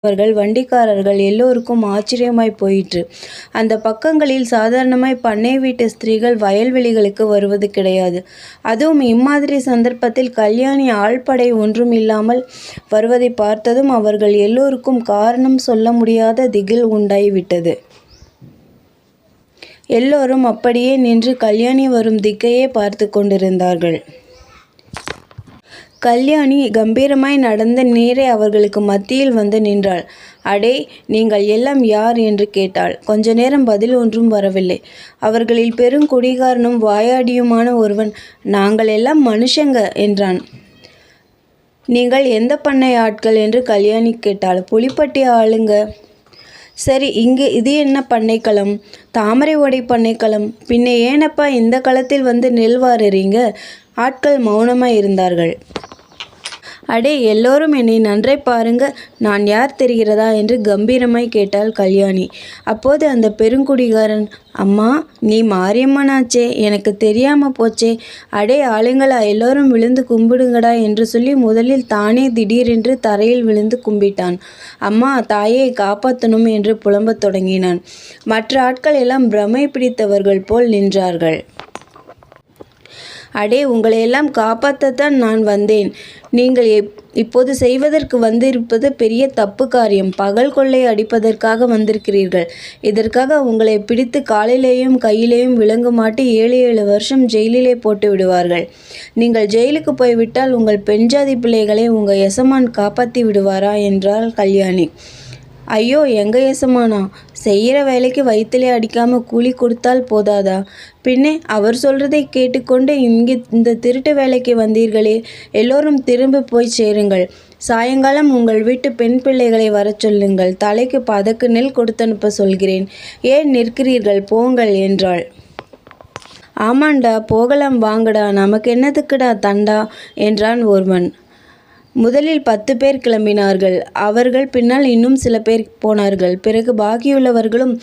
அவர்கள் வண்டிக்காரர்கள் எல்லோருக்கும் ஆச்சரியமாய் போயிற்று. அந்த பக்கங்களில் சாதாரணமாய் பண்ணை வீட்டு ஸ்திரீகள் வயல்வெளிகளுக்கு வருவது கிடையாது. அதுவும் இம்மாதிரி சந்தர்ப்பத்தில் கல்யாணி ஆள்படை ஒன்றும் இல்லாமல் வருவதை பார்த்ததும் அவர்கள் எல்லோருக்கும் காரணம் சொல்ல முடியாத திகில் உண்டாய்விட்டது. எல்லோரும் அப்படியே நின்று கல்யாணி வரும் திக்கையே பார்த்து கொண்டிருந்தார்கள். கல்யாணி கம்பீரமாய் நடந்த நேரே அவர்களுக்கு மத்தியில் வந்து நின்றாள். அடே, நீங்கள் எல்லாம் யார் என்று கேட்டாள். கொஞ்ச நேரம் பதில் ஒன்றும் வரவில்லை. அவர்களில் பெருங்குடிகாரனும் வாயாடியுமான ஒருவன், நாங்கள் எல்லாம் மனுஷங்க என்றான். நீங்கள் எந்த பண்ணை ஆட்கள் என்று கல்யாணி கேட்டாள். புலிப்பட்டி ஆளுங்க. சரி, இது என்ன பண்ணைக்களம்? தாமரை ஓடை பண்ணைக்களம். பின்ன ஏனப்பா இந்த களத்தில் வந்து நெல் வாருறீங்க? ஆட்கள் மௌனமாய் இருந்தார்கள். அடே, எல்லோரும் என்னை நன்றை பாருங்க, நான் யார் தெரிகிறதா என்று கம்பீரமாய் கேட்டாள் கல்யாணி. அப்போது அந்த பெருங்குடிகாரன், அம்மா, நீ மாரியம்மனாச்சே, எனக்கு தெரியாம போச்சே. அடே ஆளுங்களா, எல்லோரும் விழுந்து கும்பிடுங்கடா என்று சொல்லி முதலில் தானே திடீரென்று தரையில் விழுந்து கும்பிட்டான். அம்மா, தாயை காப்பாற்றணும் என்று புலம்பத் தொடங்கினான். மற்ற ஆட்கள் எல்லாம் பிரமை பிடித்தவர்கள் போல் நின்றார்கள். அடே, உங்களையெல்லாம் காப்பாற்றத்தான் நான் வந்தேன். நீங்கள் இப்போது செய்வதற்கு வந்திருப்பது பெரிய தப்பு காரியம். பகல் கொள்ளை அடிப்பதற்காக வந்திருக்கிறீர்கள். இதற்காக உங்களை பிடித்து காலிலேயும் கையிலேயும் விலங்கு மாட்டி 7 வருஷம் ஜெயிலிலே போட்டு விடுவார்கள். நீங்கள் ஜெயிலுக்கு போய்விட்டால் உங்கள் பெண்ஜாதி பிள்ளைகளை உங்கள் எசமான் காப்பாற்றி விடுவாரா என்றாள் கல்யாணி. ஐயோ, எங்க எசமானா? செய்கிற வேலைக்கு வயிற்றிலே அடிக்காம கூலி கொடுத்தால் போதாதா? பின்னே அவர் சொல்றதை கேட்டுக்கொண்டு இந்த திருட்டு வேலைக்கு வந்தீர்களே. எல்லோரும் திரும்பி போய் சேருங்கள். சாயங்காலம் உங்கள் வீட்டு பெண் பிள்ளைகளை வரச் சொல்லுங்கள். தலைக்கு பதக்கு நெல் கொடுத்தனுப்ப சொல்கிறேன். ஏன் நிற்கிறீர்கள்? போங்கள் என்றாள். ஆமாண்டா, போகலாம் வாங்கடா, நமக்கு என்னத்துக்குடா தண்டா என்றான் ஒருவன். முதலில் 10 பேர் கிளம்பினார்கள். அவர்கள் பின்னால் இன்னும் சில பேர் போனார்கள். பிறகு பாக்கியுள்ளவர்களும்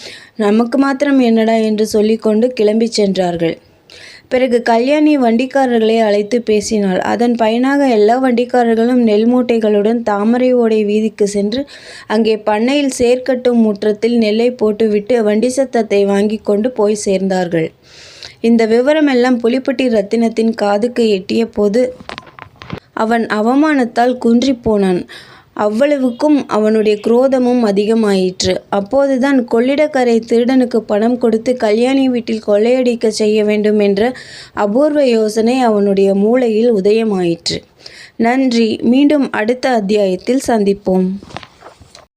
நமக்கு மாத்திரம் என்னடா என்று சொல்லிக்கொண்டு கிளம்பி சென்றார்கள். பிறகு கல்யாணி வண்டிக்காரர்களை அழைத்து பேசினாள். அதன் பயனாக எல்லா வண்டிக்காரர்களும் நெல் மூட்டைகளுடன் தாமரை ஓடை வீதிக்கு சென்று அங்கே பண்ணையில் சேர்க்கட்டும் முற்றத்தில் நெல்லை போட்டுவிட்டு வண்டி சத்தத்தை வாங்கி கொண்டு போய் சேர்ந்தார்கள். இந்த விவரமெல்லாம் புலிப்பட்டி ரத்தினத்தின் காதுக்கு எட்டிய போது அவன் அவமானத்தால் குன்றிப் போனான். அவ்வளவுக்கும் அவனுடைய குரோதமும் அதிகமாயிற்று. அப்போதுதான் கொள்ளிடக்கரை திருடனுக்கு பணம் கொடுத்து கல்யாணி வீட்டில் கொள்ளையடிக்க செய்ய வேண்டும் என்ற அபூர்வ யோசனை அவனுடைய மூளையில் உதயமாயிற்று. நன்றி. மீண்டும் அடுத்த அத்தியாயத்தில் சந்திப்போம்.